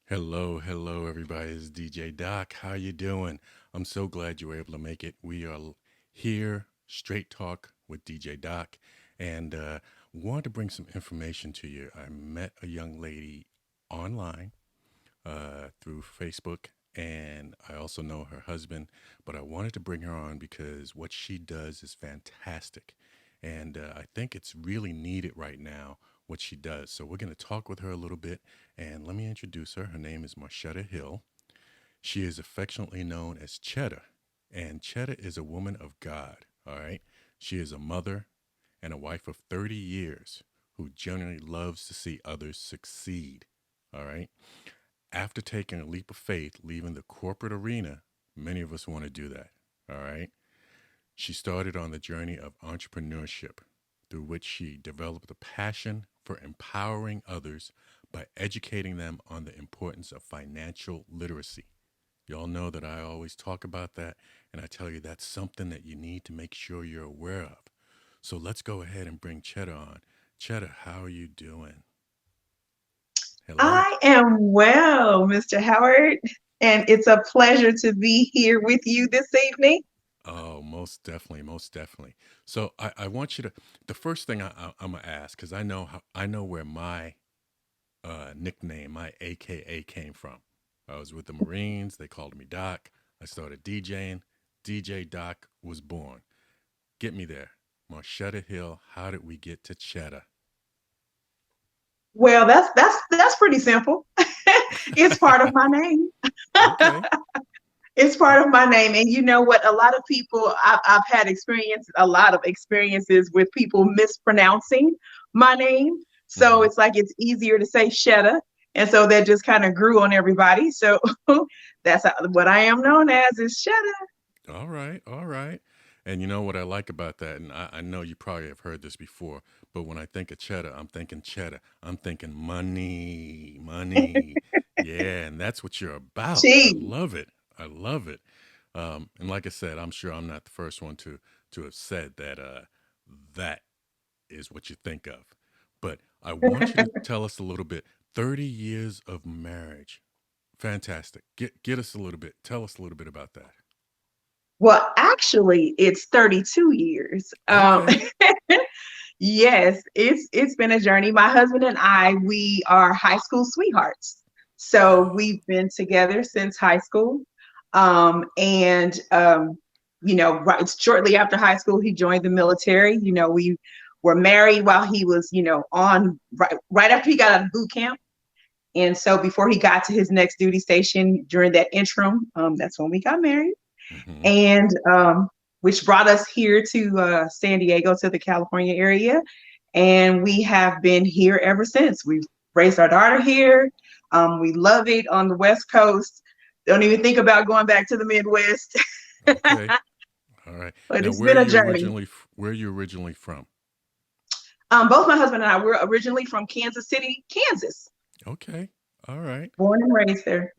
Hello, everybody. It's DJ Doc. How you doing? I'm so glad you were able to make it. We are here, Straight Talk with DJ Doc, and wanted to bring some information to you. I met a young lady online through Facebook, and I also know her husband. But I wanted to bring her on because what she does is fantastic, and I think it's really needed right now. What she does. So we're going to talk with her a little bit, and let me introduce her. Her name is Marchetta Hill. She is affectionately known as Chetta, and Chetta is a woman of God. All right, she is a mother and a wife of 30 years who generally loves to see others succeed. All right. After taking a leap of faith, leaving the corporate arena, many of us want to do that. All right. She started on the journey of entrepreneurship, through which she developed a passion for empowering others by educating them on the importance of financial literacy. Y'all know that I always talk about that, and I tell you that's something that you need to make sure you're aware of. So let's go ahead and bring Chetta on. Chetta, how are you doing? Hello. I am well, Mr. Howard, and it's a pleasure to be here with you this evening. Oh, most definitely, most definitely. So I want you to. The first thing I'm gonna ask, because I know where my nickname, my AKA came from. I was with the Marines. They called me Doc. I started DJing. DJ Doc was born. Get me there. Marchetta Hill. How did we get to Chetta? Well, that's pretty simple. It's part of my name. Okay. It's part of my name, and you know what? A lot of people I've had a lot of experiences with people mispronouncing my name. So Mm-hmm. it's like it's easier to say Shetta, and so that just kind of grew on everybody. So what I am known as is Shetta. All right. All right. And you know what I like about that, and I know you probably have heard this before, but when I think of cheddar, I'm thinking cheddar. I'm thinking money, money. Yeah, and that's what you're about. I Cheese. love it. I love it. And like I said, I'm sure I'm not the first one to have said that that is what you think of. But I want you to tell us a little bit. 30 years of marriage. Fantastic. Get us a little bit. Tell us a little bit about that. Well, actually, it's 32 years. Okay. Yes, it's been a journey. My husband and I, we are high school sweethearts. So we've been together since high school. And right shortly after high school, he joined the military. We were married while he was, on right after he got out of boot camp. And so before he got to his next duty station during that interim, that's when we got married Mm-hmm. and which brought us here to San Diego, to the California area. And we have been here ever since. We've raised our daughter here. We love it on the West Coast. Don't even think about going back to the Midwest. Okay. All right. But Now, it's been a journey. where are you originally from? Both my husband and I were originally from Kansas City, Kansas, Okay. All right. born and raised there.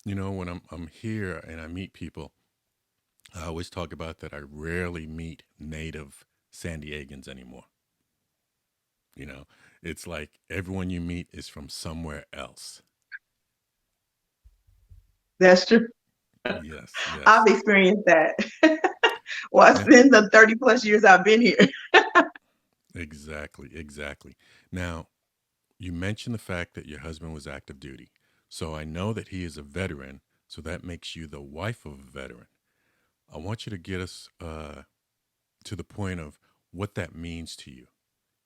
When I'm here and I meet people, I always talk about that I rarely meet native San Diegans anymore. You know, it's like everyone you meet is from somewhere else. That's true. Yes, I've yes. experienced that. Well, it's Now, been the 30 plus years I've been here. exactly, exactly. Now, you mentioned the fact that your husband was active duty. So I know that he is a veteran, so that makes you the wife of a veteran. I want you to get us to the point of what that means to you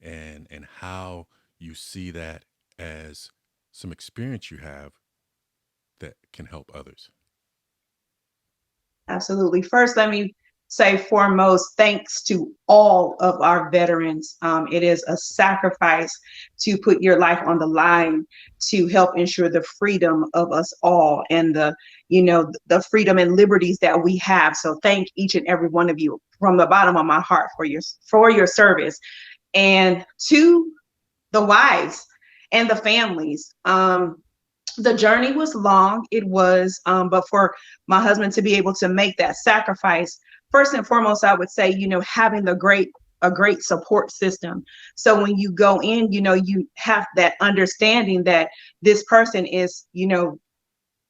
and how you see that as some experience you have that can help others. Absolutely. First, let me say foremost, thanks to all of our veterans. It is a sacrifice to put your life on the line to help ensure the freedom of us all and the freedom and liberties that we have. So thank each and every one of you from the bottom of my heart for your service. And to the wives and the families. The journey was long. It was, but for my husband to be able to make that sacrifice, first and foremost, I would say, having the great a great support system. So when you go in, you have that understanding that this person is,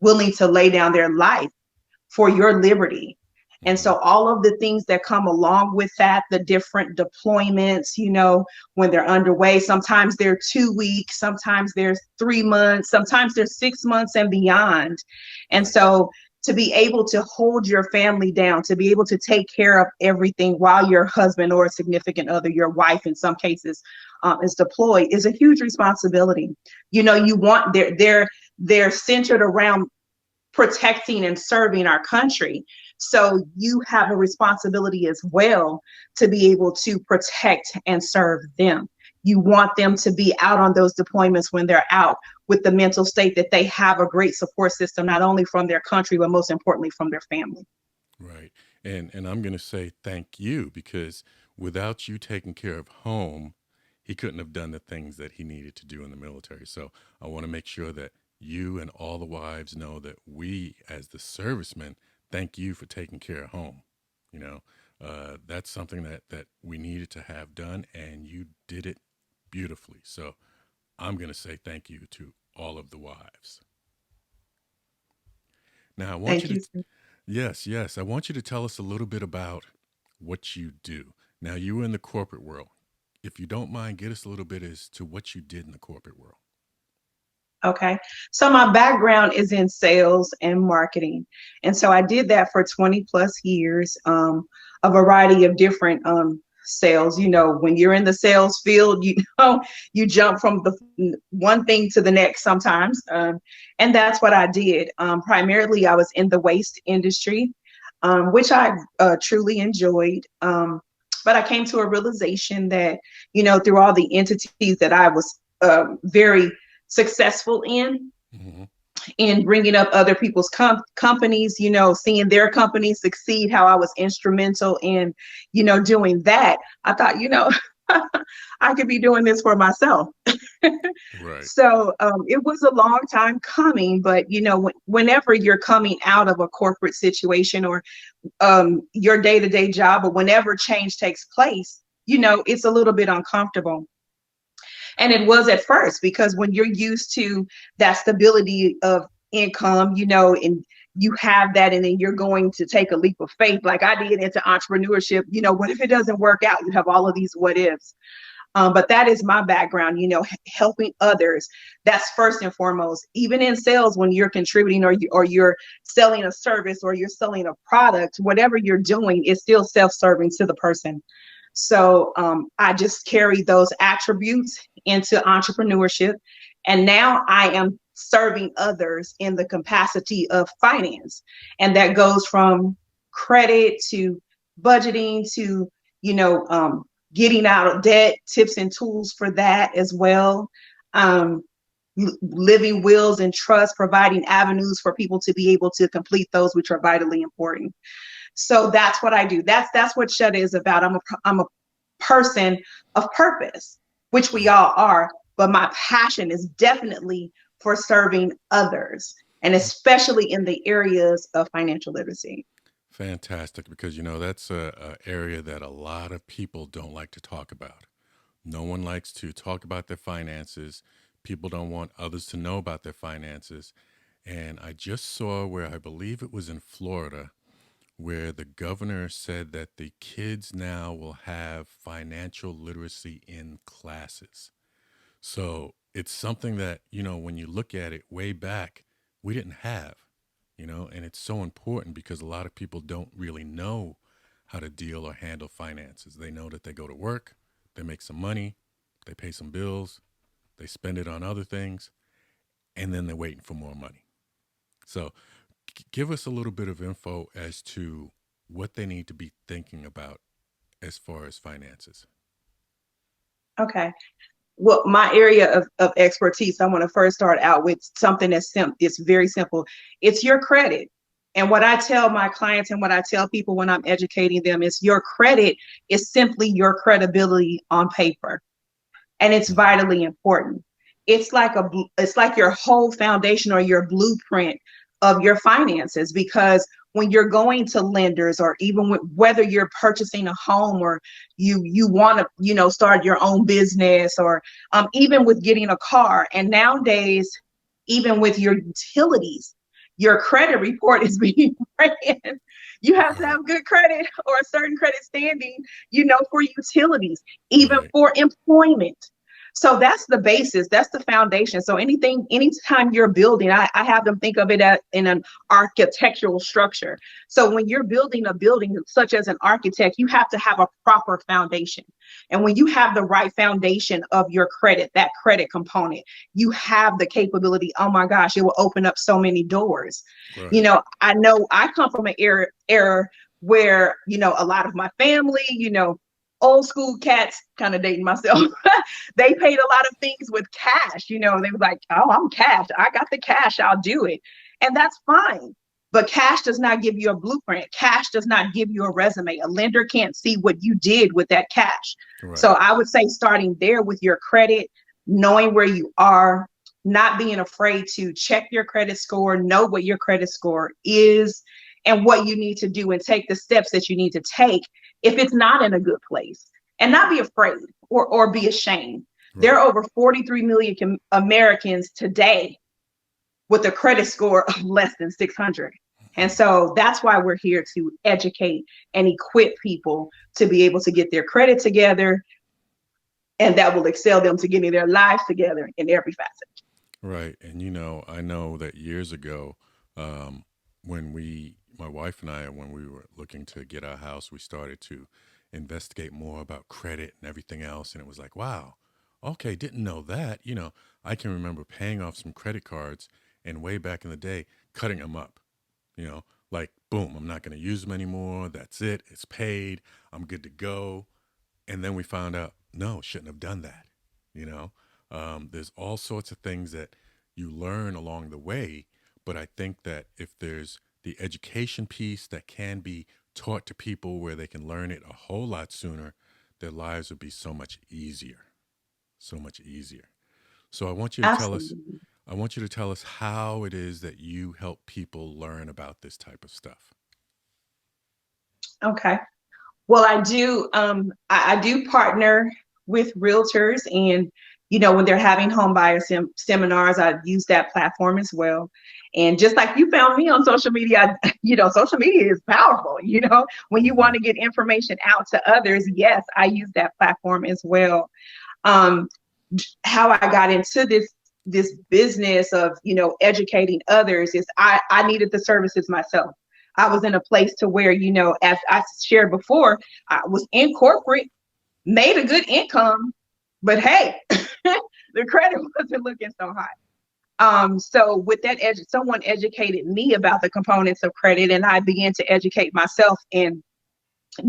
willing to lay down their life for your liberty. And Hmm. so all of the things that come along with that, the different deployments, when they're underway, sometimes they're 2 weeks, sometimes there's 3 months, sometimes there's 6 months and beyond. And Right. so to be able to hold your family down, to be able to take care of everything while your husband or a significant other, your wife in some cases, is deployed is a huge responsibility. You want they're centered around protecting and serving our country. So you have a responsibility as well to be able to protect and serve them. You want them to be out on those deployments when they're out with the mental state that they have a great support system, not only from their country, but most importantly from their family. Right. And I'm going to say thank you because without you taking care of home, he couldn't have done the things that he needed to do in the military. So I want to make sure that you and all the wives know that we, as the servicemen, thank you for taking care of home. You know, that's something that we needed to have done, and you did it beautifully. So I'm going to say thank you to all of the wives. Now, I want you Thank to you. Yes, yes. I want you to tell us a little bit about what you do. Now, you were in the corporate world. If you don't mind, get us a little bit as to what you did in the corporate world. Okay. So my background is in sales and marketing. And so I did that for 20 plus years, a variety of different sales. When you're in the sales field, you jump from the one thing to the next sometimes. And that's what I did. Primarily, I was in the waste industry, which I truly enjoyed. But I came to a realization that, through all the entities that I was very successful Hmm. in bringing up other people's companies, seeing their companies succeed, how I was instrumental in, doing that. I thought, I could be doing this for myself. Right. So it was a long time coming, but whenever you're coming out of a corporate situation or your day-to-day job, or whenever change takes place, it's a little bit uncomfortable. And it was at first, because when you're used to that stability of income, and you have that, and then you're going to take a leap of faith, like I did, into entrepreneurship. What if it doesn't work out? You have all of these what ifs. But that is my background, helping others. That's first and foremost. Even in sales, when you're contributing, or you're selling a service, or you're selling a product, whatever you're doing is still self-serving to the person. So I just carry those attributes into entrepreneurship. And now I am serving others in the capacity of finance. And that goes from credit to budgeting to, you know, um, getting out of debt, tips and tools for that as well. Um, Living wills and trust, providing avenues for people to be able to complete those, which are vitally important. So that's what I do. That's what Chetta is about. I'm a person of purpose, which we Right. all are. But my passion is definitely for serving others, and Oh, especially in the areas of financial literacy. fantastic. Because, that's a area that a lot of people don't like to talk about. No one likes to talk about their finances. People don't want others to know about their finances. And I just saw where I believe it was in Florida where the governor said that the kids now will have financial literacy in classes. So it's something that, when you look at it way back, we didn't have, and it's so important because a lot of people don't really know how to deal or handle finances. They know that they go to work, they make some money, they pay some bills, they spend it on other things, and then they're waiting for more money. So give us a little bit of info as to what they need to be thinking about as far as finances. Okay. Well, my area of expertise, I want to first start out with something it's very simple. It's your credit. And what I tell my clients and what I tell people when I'm educating them is your credit is simply your credibility on paper. And it's Hmm. vitally important. It's like your whole foundation or your blueprint of your finances, because when you're going to lenders, or even whether you're purchasing a home, or you want to, start your own business, or even with getting a car. And nowadays, even with your utilities, your credit report is being ran. You have to Right. have good credit or a certain credit standing, for utilities, even Right. for employment. So that's the basis, that's the foundation. So anytime you're building, I have them think of it as in an architectural structure. So when you're building a building, such as an architect, you have to have a proper foundation. And when you have the right foundation of your credit, that credit component, you have the capability. Oh my gosh, it will open up so many doors. Right. I know I come from an era where, a lot of my family, old school cats, kind of dating myself, they paid a lot of things with cash. They were like, oh, I'm cash. I got the cash. I'll do it. And that's fine. But cash does not give you a blueprint. Cash does not give you a resume. A lender can't see what you did with that cash. So Right. I would say starting there with your credit, knowing where you are, not being afraid to check your credit score, know what your credit score is and what you need to do, and take the steps that you need to take if it's not in a good place, and not be afraid or be ashamed. There Right. are over 43 million Americans today with a credit score of less than 600. And so that's why we're here, to educate and equip people to be able to get their credit together, and that will excel them to getting their lives together in every facet. Right. And I know that years ago, um, when my wife and I, when we were looking to get our house, we started to investigate more about credit and everything else. And it was like, wow, okay, didn't know that. I can remember paying off some credit cards and way back in the day, cutting them up, you know, like, boom, I'm not going to use them anymore. That's it. It's paid. I'm good to go. And then we found out, no, shouldn't have done that. You know, there's all sorts of things that you learn along the way. But I think that if there's the education piece that can be taught to people where they can learn it a whole lot sooner, their lives would be so much easier, so much easier. So Absolutely. I want you to tell us how it is that you help people learn about this type of stuff. Okay. Well, I do partner with realtors, and when they're having home buyer seminars, I use that platform as well. And just like you found me on social media, social media is powerful. When you Hmm. want to get information out to others, yes, I use that platform as well. Um, how I got into this business of educating others is I needed the services myself. I was in a place to where, as I shared before, I was in corporate, made a good income, but hey, the credit wasn't looking so hot. So with that, someone educated me about the components of credit, and I began to educate myself and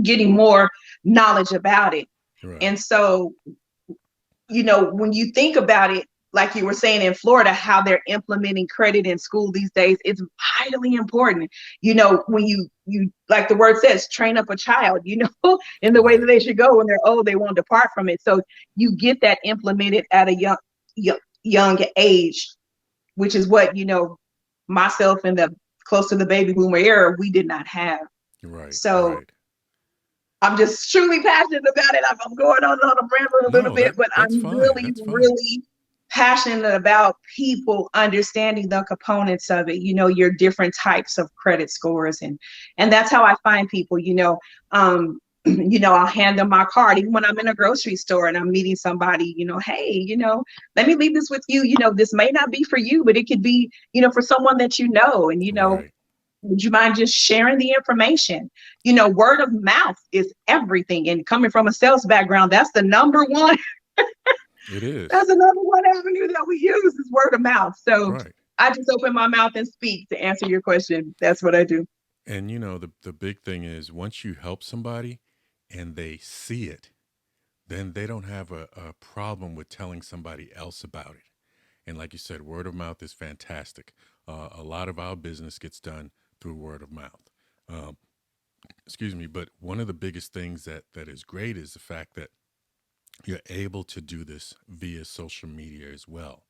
getting more knowledge about it. Right. And so, when you think about it, like you were saying in Florida, how they're implementing credit in school these days, it's vitally important. When you like the word says, train up a child, in the way that Right. they should go. When they're old, they won't depart from it. So you get that implemented at a young age, which is what, myself and the close to the baby boomer era, we did not have. Right. So Right. I'm just truly passionate about it. I'm going on, I'm rambling a little No, bit, but that's I'm fine. really, That's fine. really passionate about people understanding the components of it. Your different types of credit scores, and that's how I find people. I'll hand them my card even when I'm in a grocery store and I'm meeting somebody. Hey, let me leave this with you. This may not be for you, but it could be, for someone that you know, and Right. would you mind just sharing the information? Word of mouth is everything. And coming from a sales background, that's the number one, It is. that's the number one avenue that we use is word of mouth. So Right. I just open my mouth and speak to answer your question. That's what I do. And the big thing is once you help somebody and they see it, then they don't have a problem with telling somebody else about it. And like you said, word of mouth is fantastic. A lot of our business gets done through word of mouth. Um, excuse me, but one of the biggest things that is great is the fact that you're able to do this via social media as well.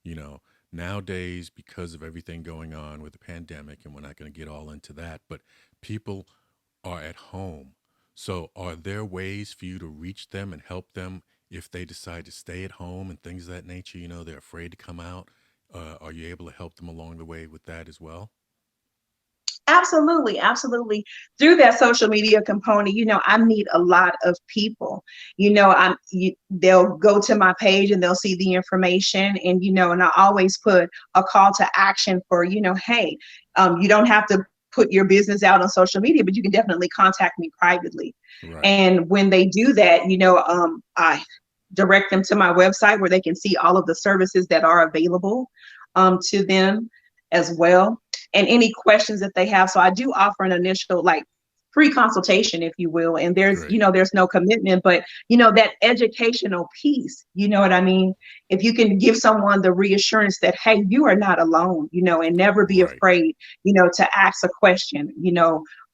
You know, Nowadays, because of everything going on with the pandemic, and we're not going to get all into that, but people are at home. So, are there ways for you to reach them and help them if they decide to stay at home and things of that nature? You know, they're afraid to come out. Are you able to help them along the way with that as well? Absolutely, absolutely. Through that social media component, I meet a lot of people. They'll go to my page and they'll see the information, and and I always put a call to action for, hey, you don't have to put your business out on social media, but you can definitely contact me privately. Right, And when they do that, I direct them to my website where they can see all of the services that are available to them as well, and any questions that they have. So I do offer an initial like free consultation, if you will. And there's, great, there's no commitment, but that educational piece, you know what I mean? If you can give someone the reassurance that, hey, you are not alone, and never be right. afraid, to ask a question,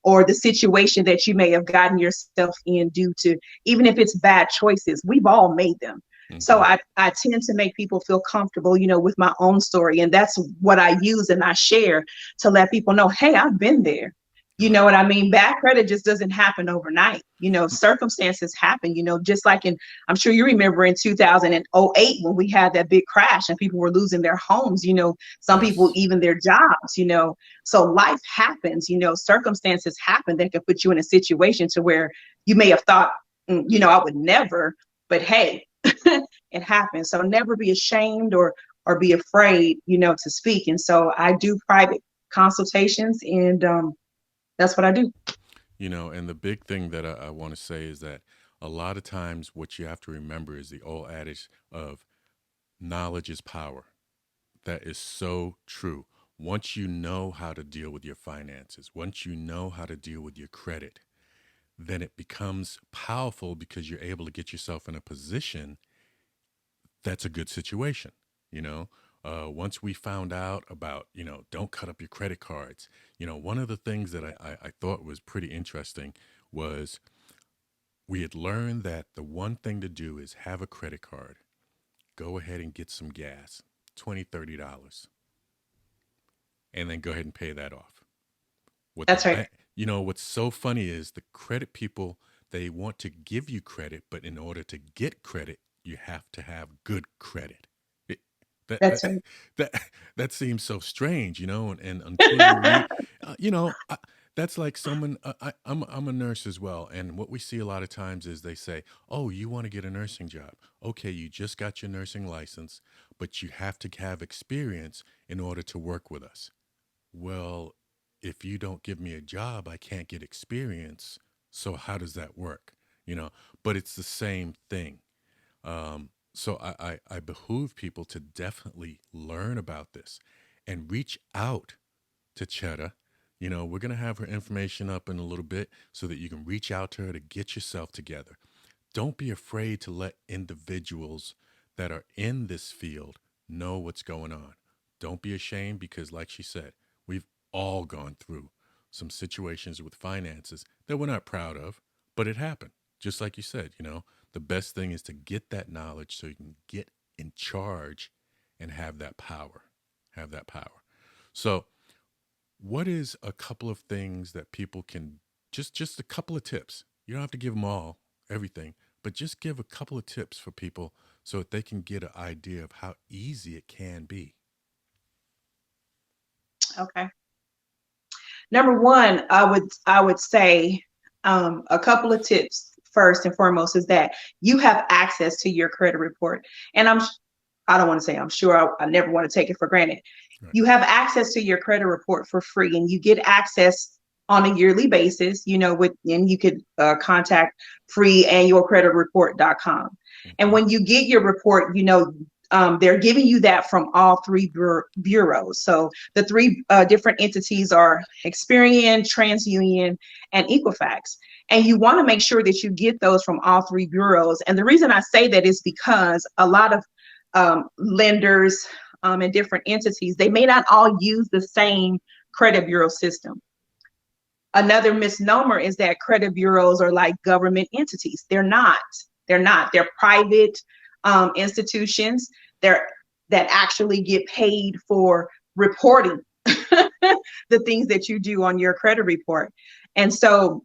or the situation that you may have gotten yourself in due to, even if it's bad choices, we've all made them. So Hmm. I tend to make people feel comfortable, with my own story. And that's what I use and I share to let people know, hey, I've been there. You know Right. what I mean? Bad credit just doesn't happen overnight. Circumstances happen, just like I'm sure you remember in 2008 when we had that big crash and people were losing their homes, some people Yes. even their jobs, So life happens, circumstances happen that can put you in a situation to where you may have thought, I would never, but hey, it happens. So never be ashamed or be afraid, to speak. And so I do private consultations, and that's what I do. And the big thing that I want to say is that a lot of times what you have to remember is the old adage of knowledge is power. That is so true. Once you know how to deal with your finances, once you know how to deal with your credit, then it becomes powerful because you're able to get yourself in a position that's a good situation. You know, once we found out about, don't cut up your credit cards, one of the things that I thought was pretty interesting was we had learned that the one thing to do is have a credit card, go ahead and get some gas, $20, $30, and then go ahead and pay that off. What the That's right. bank, what's so funny is the credit people, they want to give you credit, but in order to get credit, you have to have good credit. It, that, That's that right. that that seems so strange, and until you read, that's like someone. I'm a nurse as well, and what we see a lot of times is they say, "Oh, you want to get a nursing job? Okay, you just got your nursing license, but you have to have experience in order to work with us." Well, if you don't give me a job, I can't get experience. So how does that work? You know, but it's the same thing. So I behoove people to definitely learn about this and reach out to Chetta. We're going to have her information up in a little bit so that you can reach out to her to get yourself together. Don't be afraid to let individuals that are in this field know what's going on. Don't be ashamed because, like she said, we've all gone through some situations with finances that we're not proud of, but it happened. Just like you said, the best thing is to get that knowledge so you can get in charge and have that power. Have that power. So, what is a couple of things that people can just a couple of tips? You don't have to give them all, everything, but just give a couple of tips for people so that they can get an idea of how easy it can be. Okay. Number one, I would say a couple of tips. First and foremost is that you have access to your credit report, and I don't want to say I'm sure. I never want to take it for granted. Right. You have access to your credit report for free, and you get access on a yearly basis, and you could contact freeannualcreditreport.com. And Mm-hmm. when you get your report, they're giving you that from all three bureaus. So the three different entities are Experian, TransUnion, and Equifax. And you want to make sure that you get those from all three bureaus. And the reason I say that is because a lot of lenders and different entities, they may not all use the same credit bureau system. Another misnomer is that credit bureaus are like government entities. They're not. They're not. They're private institutions. They're that actually get paid for reporting the things that you do on your credit report. And so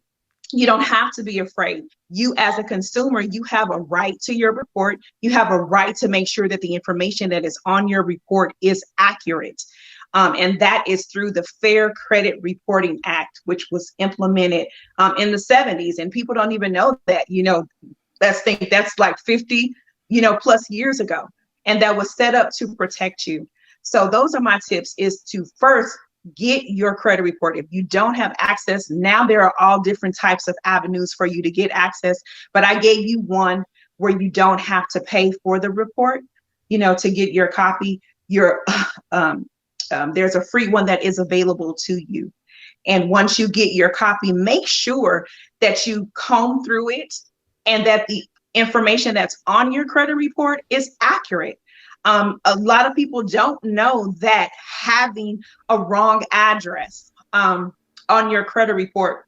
you don't have to be afraid. You, as a consumer, you have a right to your report. You have a right to make sure that the information that is on your report is accurate. And that is through the Fair Credit Reporting Act, which was implemented in the 70s. And people don't even know that, let's think that's like 50, plus years ago. And that was set up to protect you. So those are my tips, is to first get your credit report. If you don't have access, now there are all different types of avenues for you to get access. But I gave you one where you don't have to pay for the report, to get your copy. Your there's a free one that is available to you. And once you get your copy, make sure that you comb through it and that the information that's on your credit report is accurate. A lot of people don't know that having a wrong address on your credit report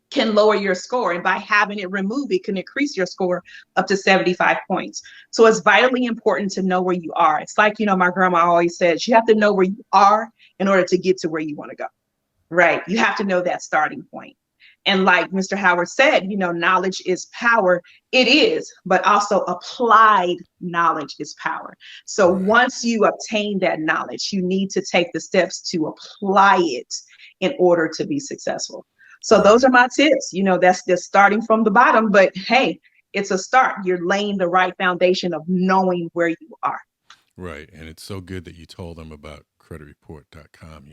can lower your score. And by having it removed, it can increase your score up to 75 points. So it's vitally important to know where you are. It's like, my grandma always says, you have to know where you are in order to get to where you want to go. Right. You have to know that starting point. And like Mr. Howard said, knowledge is power. It is, but also applied knowledge is power. So Right. once you obtain that knowledge, you need to take the steps to apply it in order to be successful. So those Right. are my tips. That's just starting from the bottom, but hey, it's a start. You're laying the right foundation of knowing where you are. Right. And it's so good that you told them about creditreport.com.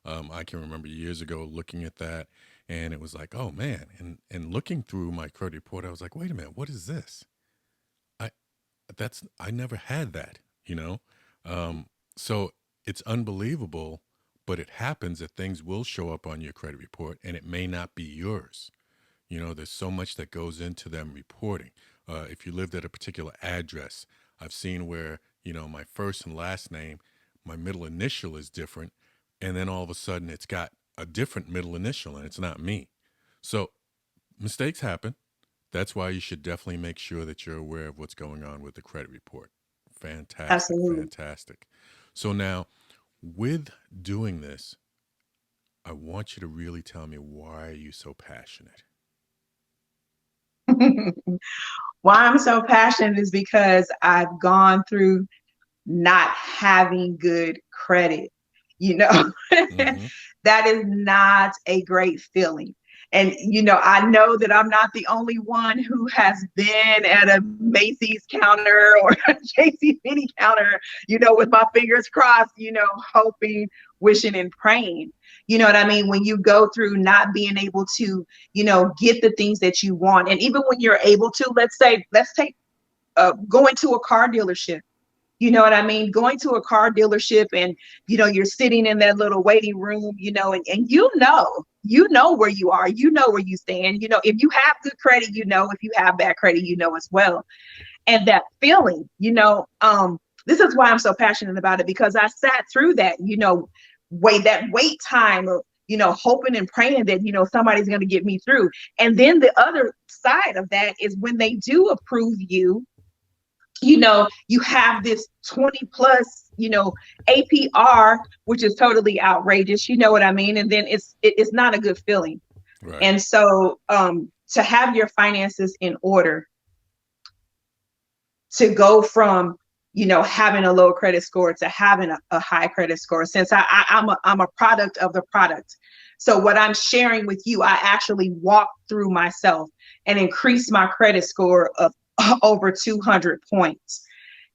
I can remember years ago looking at that, and it was like, oh man. And looking through my credit report, I was like, wait a minute, what is this? I I never had that, you know? Um, so it's unbelievable, but it happens that things will show up on your credit report and it may not be yours. There's so much that goes into them reporting. If you lived at a particular address, I've seen where, my first and last name, my middle initial is different. And then all of a sudden it's got a different middle initial and it's not me. So mistakes happen. That's why you should definitely make sure that you're aware of what's going on with the credit report. Fantastic. Absolutely. Fantastic. So now, with doing this, I want you to really tell me, why are you so passionate? Why I'm so passionate is because I've gone through not having good credit. You know, Mm-hmm. that is not a great feeling. And, I know that I'm not the only one who has been at a Macy's counter or a JC Penney counter, with my fingers crossed, hoping, wishing, and praying. You know what I mean? When you go through not being able to, get the things that you want. And even when you're able to, let's take going to a car dealership. You know what I mean? Going to a car dealership and, you're sitting in that little waiting room, and you know where you are, where you stand. If you have good credit, if you have bad credit, as well. And that feeling, this is why I'm so passionate about it, because I sat through that, wait time of, hoping and praying that, somebody's going to get me through. And then the other side of that is when they do approve you, you have this 20 plus, APR, which is totally outrageous. You know what I mean? And then it's not a good feeling. Right. And so to have your finances in order, to go from, having a low credit score to having a high credit score, since I'm a product of the product. So what I'm sharing with you, I actually walked through myself and increased my credit score of over 200 points.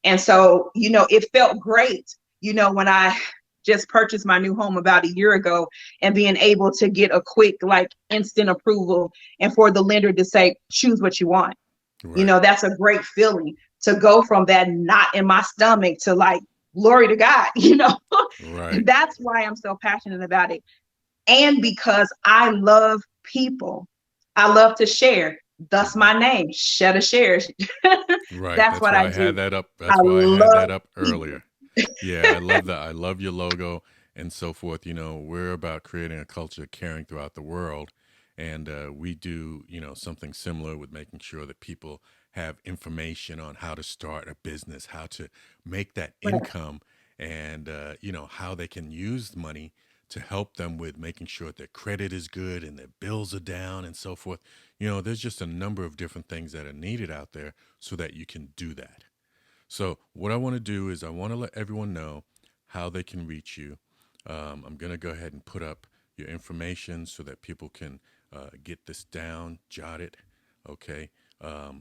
And so, it felt great, when I just purchased my new home about a year ago, and being able to get a quick, like, instant approval, and for the lender to say, choose what you want. Right. That's a great feeling, to go from that knot in my stomach to, like, glory to God, Right. And that's why I'm so passionate about it. And because I love people, I love to share. Thus Mm-hmm. my name, Chetta shares. Right. That's That's what why I I had do. that up. I That's why I had love that up people. earlier. Yeah, I love that. I love your logo and so forth. We're about creating a culture of caring throughout the world. And we do, something similar with making sure that people have information on how to start a business, how to make that Right. income, and how they can use money to help them with making sure their credit is good and their bills are down and so forth. There's just a number of different things that are needed out there so that you can do that. So, what I want to do is I want to let everyone know how they can reach you. I'm going to go ahead and put up your information so that people can get this down, jot it, okay?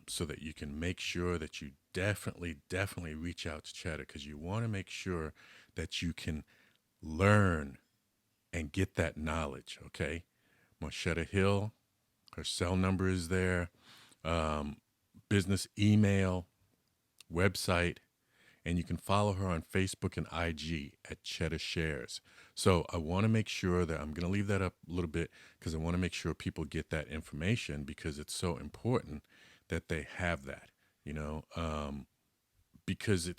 So that you can make sure that you definitely reach out to Chetta because you want to make sure that you can learn and get that knowledge, okay? Marchetta Hill, her cell number is there, um, business email, website, and you can follow her on Facebook and IG at Chetta Shares. So I want to make sure that I'm going to leave that up a little bit because I want to make sure people get that information because it's so important that they have that, you know, because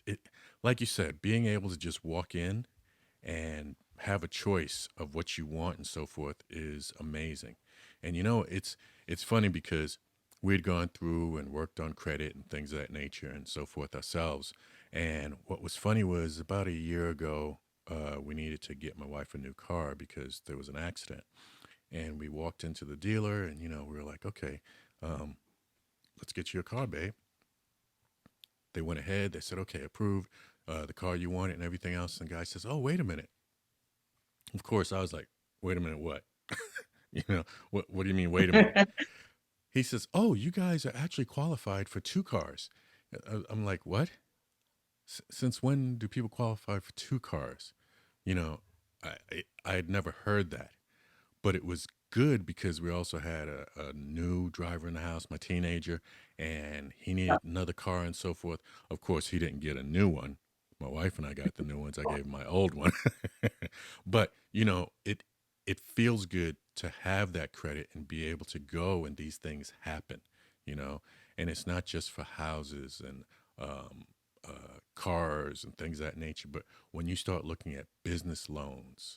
like you said, being able to just walk in and have a choice of what you want and so forth is amazing. And it's funny because we'd gone through and worked on credit and things of that nature and so forth ourselves. And what was funny was about a year ago, we needed to get my wife a new car because there was an accident. And we walked into the dealer, and we were like, okay, um, let's get you a car, babe. They went ahead. They said, okay, approved. The car you wanted and everything else. And the guy says, oh, wait a minute. Of course, I was like, wait a minute, what? What do you mean, wait a minute? He says, oh, you guys are actually qualified for two cars. I'm like, what? Since when do people qualify for two cars? You know, I had never heard that, but it was good because we also had a new driver in the house, my teenager, and he needed another car and so forth. Of course, he didn't get a new one. My wife and I got the new ones. I gave him my old one. But, it feels good to have that credit and be able to go and these things happen, you know, and it's not just for houses and um, cars and things of that nature, but when you start looking at business loans,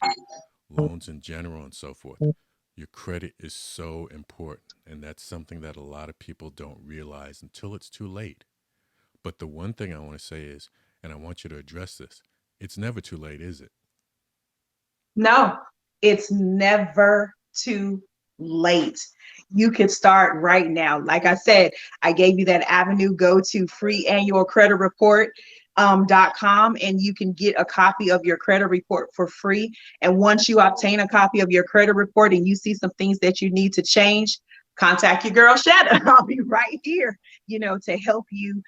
loans in general and so forth, your credit is so important. And that's something that a lot of people don't realize until it's too late. But the one thing I want to say is, and I want you to address this, it's never too late, is it? No, it's never too late. You can start right now. Like I said, I gave you that avenue. Go to freeannualcreditreport.com and you can get a copy of your credit report for free. And once you obtain a copy of your credit report and you see some things that you need to change, contact your girl Chetta. I'll be right here, to help you,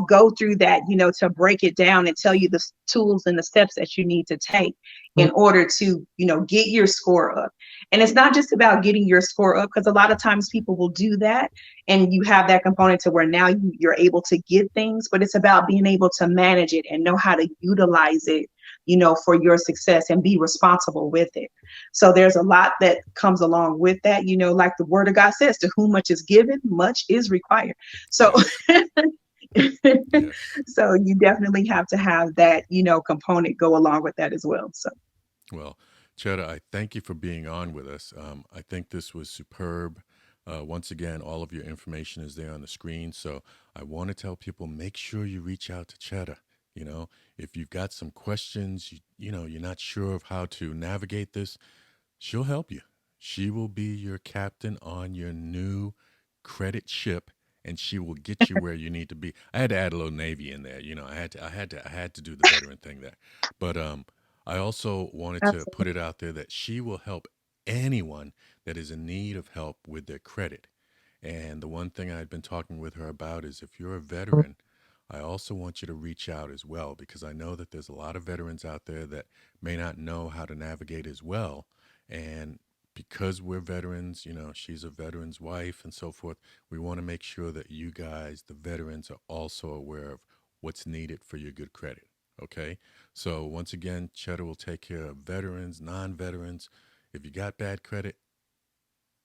go through that, to break it down and tell you the tools and the steps that you need to take in order to, get your score up. And it's not just about getting your score up, because a lot of times people will do that and you have that component to where now you're able to get things, but it's about being able to manage it and know how to utilize it, for your success and be responsible with it. So there's a lot that comes along with that, like the word of God says, to whom much is given, much is required. So Yes. Yes. so you definitely have to have that, component go along with that as well. So Well, Chetta, I thank you for being on with us. I think this was superb. Once again, all of your information is there on the screen. So I want to tell people make sure you reach out to Chetta. If you've got some questions, you're not sure of how to navigate this, she'll help you. She will be your captain on your new credit ship and she will get you where you need to be. I had to add a little Navy in there. I had to do the veteran thing there. But I also wanted to put absolutely. it out there that she will help anyone that is in need of help with their credit. And the one thing I've been talking with her about is if you're a veteran, I also want you to reach out as well because I know that there's a lot of veterans out there that may not know how to navigate as well. And because we're veterans, she's a veteran's wife and so forth, we want to make sure that you guys, the veterans, are also aware of what's needed for your good credit. Okay? So, once again, Cheddar will take care of veterans, non veterans. If you got bad credit,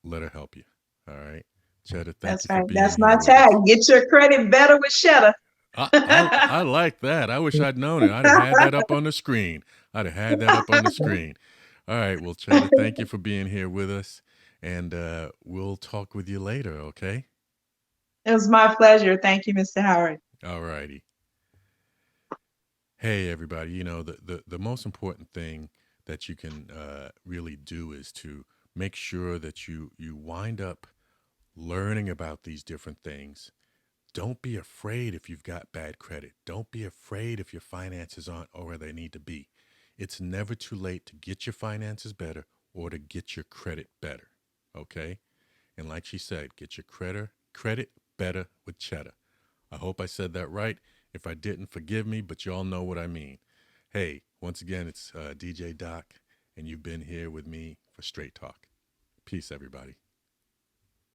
let her help you. All right? Cheddar, thank That's you for right. being That's my here with tag. us. Get your credit better with Chetta. I like that. I wish I'd known it. I'd have had that up on the screen. I'd have had that up on the screen. All right. Well, Cheddar, thank you for being here with us. And we'll talk with you later, okay? It was my pleasure. Thank you, Mr. Howard. All righty. Hey, everybody. The most important thing that you can really do is to make sure that you wind up learning about these different things. Don't be afraid if you've got bad credit. Don't be afraid if your finances aren't where they need to be. It's never too late to get your finances better or to get your credit better. Okay? And like she said, get your credit better with Chetta. I hope I said that right. If I didn't, forgive me, but y'all know what I mean. Hey, once again, it's DJ Doc, and you've been here with me for Straight Talk. Peace, everybody.